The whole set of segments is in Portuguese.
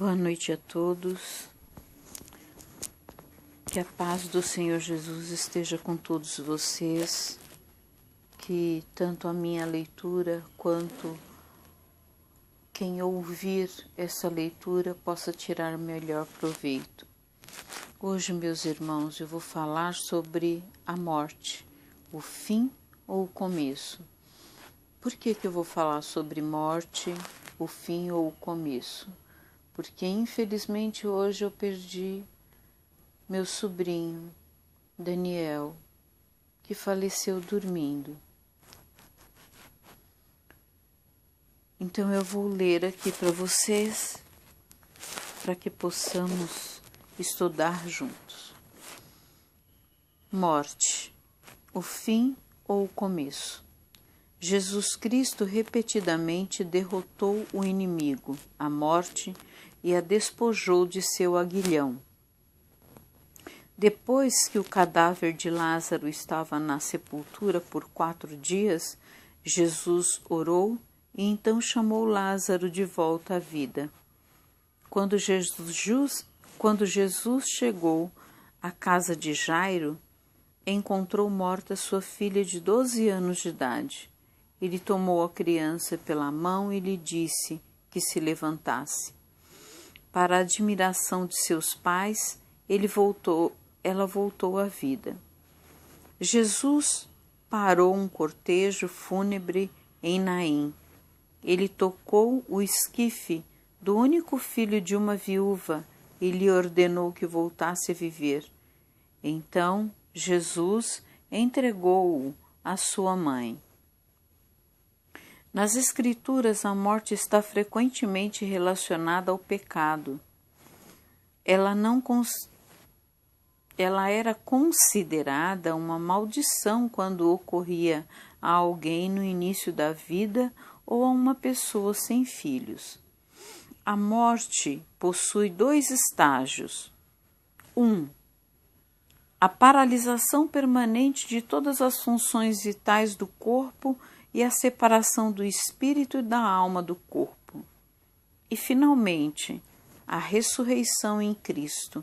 Boa noite a todos, que a paz do Senhor Jesus esteja com todos vocês, que tanto a minha leitura quanto quem ouvir essa leitura possa tirar melhor proveito. Hoje, meus irmãos, eu vou falar sobre a morte, o fim ou o começo. Por que eu vou falar sobre morte, o fim ou o começo? Porque infelizmente hoje eu perdi meu sobrinho, Daniel, que faleceu dormindo. Então eu vou ler aqui para vocês, para que possamos estudar juntos. Morte, o fim ou o começo? Jesus Cristo repetidamente derrotou o inimigo, a morte, e a despojou de seu aguilhão. Depois que o cadáver de Lázaro estava na sepultura por 4 dias, Jesus orou e então chamou Lázaro de volta à vida. Quando Jesus chegou à casa de Jairo, encontrou morta sua filha de 12 anos de idade. Ele tomou a criança pela mão e lhe disse que se levantasse. Para a admiração de seus pais, ela voltou à vida. Jesus parou um cortejo fúnebre em Naim. Ele tocou o esquife do único filho de uma viúva e lhe ordenou que voltasse a viver. Então, Jesus entregou-o à sua mãe. Nas Escrituras, a morte está frequentemente relacionada ao pecado. Ela era considerada uma maldição quando ocorria a alguém no início da vida ou a uma pessoa sem filhos. A morte possui 2 estágios. 1. A paralisação permanente de todas as funções vitais do corpo e a separação do espírito e da alma do corpo. E, finalmente, a ressurreição em Cristo.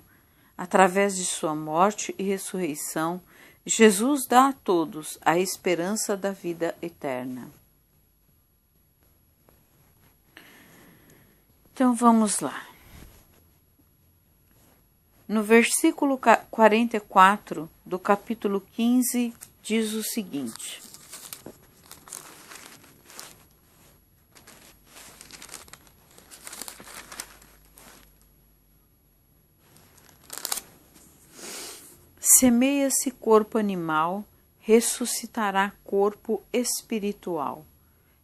Através de sua morte e ressurreição, Jesus dá a todos a esperança da vida eterna. Então, vamos lá. No versículo 44 do capítulo 15, diz o seguinte: semeia-se corpo animal, ressuscitará corpo espiritual.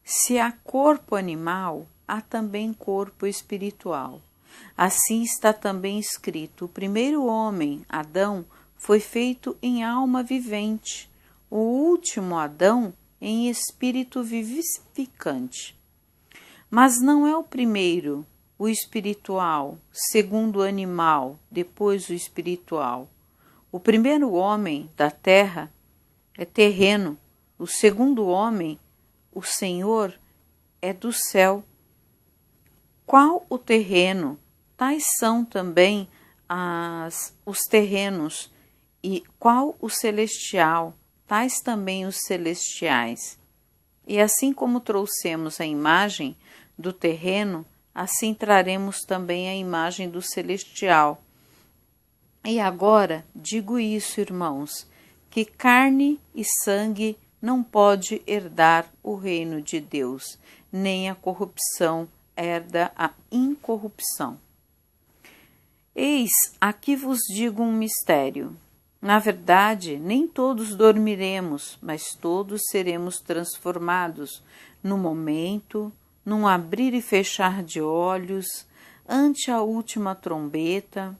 Se há corpo animal, há também corpo espiritual. Assim está também escrito: o primeiro homem, Adão, foi feito em alma vivente, o último Adão em espírito vivificante. Mas não é o primeiro, o espiritual, segundo o animal, depois o espiritual. O primeiro homem da terra é terreno, o segundo homem, o Senhor, é do céu. Qual o terreno? Tais são também os terrenos, e qual o celestial? Tais também os celestiais. E assim como trouxemos a imagem do terreno, assim traremos também a imagem do celestial. E agora digo isso, irmãos, que carne e sangue não pode herdar o reino de Deus, nem a corrupção herda a incorrupção. Eis, aqui vos digo um mistério. Na verdade, nem todos dormiremos, mas todos seremos transformados no momento, num abrir e fechar de olhos, ante a última trombeta,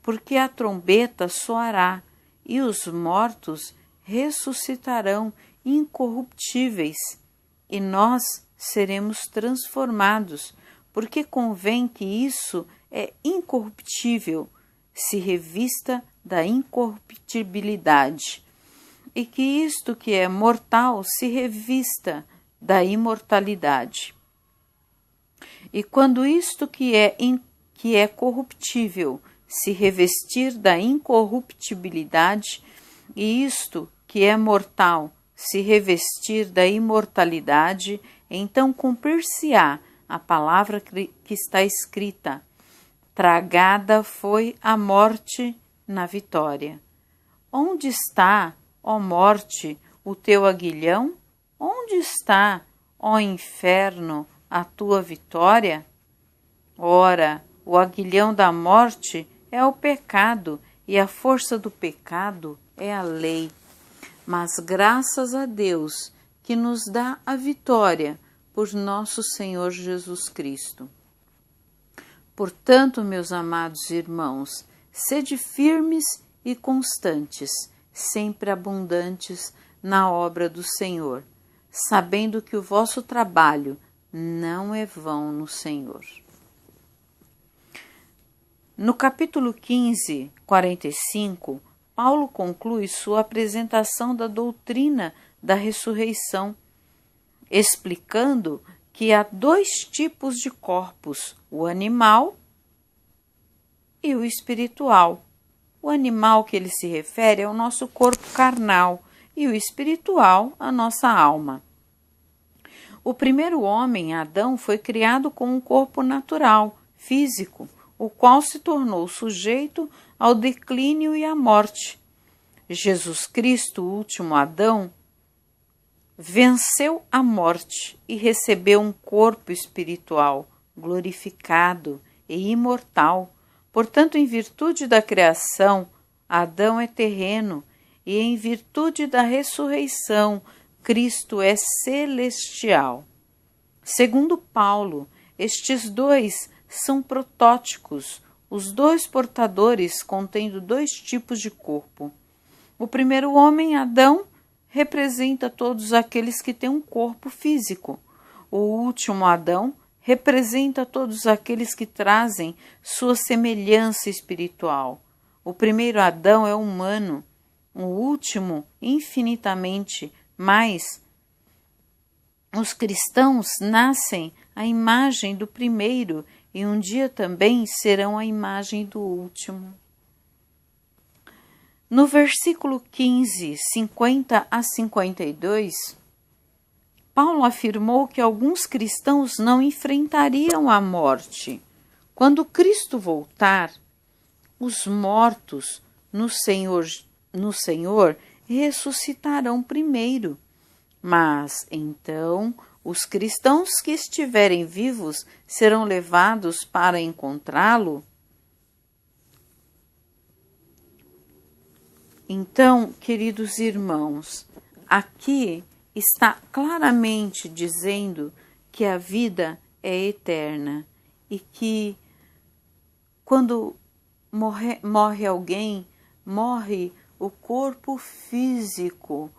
porque a trombeta soará e os mortos ressuscitarão incorruptíveis, e nós seremos transformados, porque convém que isso é incorruptível se revista da incorruptibilidade, e que isto que é mortal se revista da imortalidade. E quando isto que que é corruptível se revestir da incorruptibilidade, e isto que é mortal se revestir da imortalidade, então cumprir-se-á a palavra que está escrita: tragada foi a morte na vitória. Onde está, ó morte, o teu aguilhão? Onde está, ó inferno, a tua vitória? Ora, o aguilhão da morte é o pecado, e a força do pecado é a lei. Mas graças a Deus que nos dá a vitória por nosso Senhor Jesus Cristo. Portanto, meus amados irmãos, sede firmes e constantes, sempre abundantes na obra do Senhor, sabendo que o vosso trabalho não é vão no Senhor. No capítulo 15, 45, Paulo conclui sua apresentação da doutrina da ressurreição, explicando que há dois tipos de corpos, o animal e o espiritual. O animal que ele se refere é o nosso corpo carnal e o espiritual, a nossa alma. O primeiro homem, Adão, foi criado com um corpo natural, físico, o qual se tornou sujeito ao declínio e à morte. Jesus Cristo, o último Adão, venceu a morte e recebeu um corpo espiritual, glorificado e imortal. Portanto, em virtude da criação, Adão é terreno, e em virtude da ressurreição, Cristo é celestial. Segundo Paulo, estes dois são protótipos, os dois portadores contendo dois tipos de corpo. O primeiro homem, Adão, representa todos aqueles que têm um corpo físico. O último Adão representa todos aqueles que trazem sua semelhança espiritual. O primeiro Adão é humano, o último infinitamente mais. Os cristãos nascem à imagem do primeiro e um dia também serão a imagem do último. No versículo 15, 50 a 52, Paulo afirmou que alguns cristãos não enfrentariam a morte. Quando Cristo voltar, os mortos no Senhor ressuscitarão primeiro. Mas, então, os cristãos que estiverem vivos serão levados para encontrá-lo? Então, queridos irmãos, aqui está claramente dizendo que a vida é eterna e que quando morre alguém, morre o corpo físico,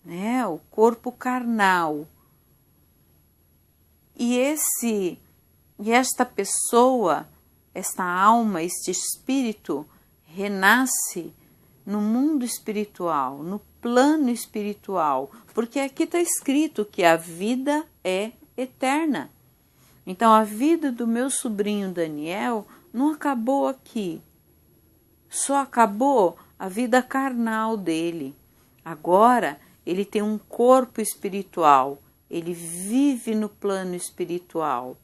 né? O corpo carnal. E esta pessoa, esta alma, este espírito, renasce no mundo espiritual, no plano espiritual, porque aqui está escrito que a vida é eterna. Então a vida do meu sobrinho Daniel não acabou aqui, só acabou a vida carnal dele. Agora ele tem um corpo espiritual, ele vive no plano espiritual,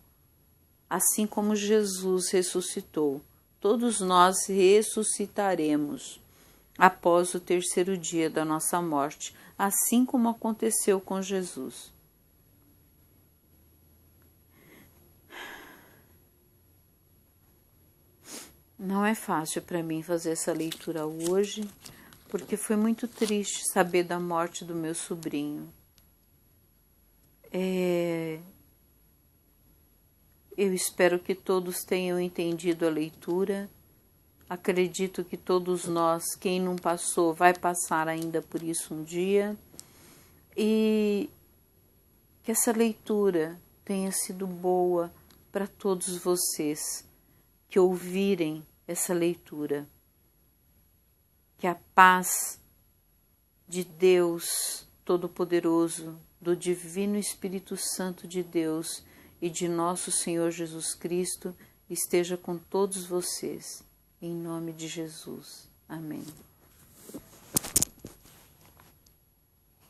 assim como Jesus ressuscitou. Todos nós ressuscitaremos após o terceiro dia da nossa morte, assim como aconteceu com Jesus. Não é fácil para mim fazer essa leitura hoje, porque foi muito triste saber da morte do meu sobrinho. Eu espero que todos tenham entendido a leitura. Acredito que todos nós, quem não passou, vai passar ainda por isso um dia. E que essa leitura tenha sido boa para todos vocês que ouvirem essa leitura. Que a paz de Deus Todo-Poderoso, do Divino Espírito Santo de Deus e de nosso Senhor Jesus Cristo esteja com todos vocês. Em nome de Jesus. Amém.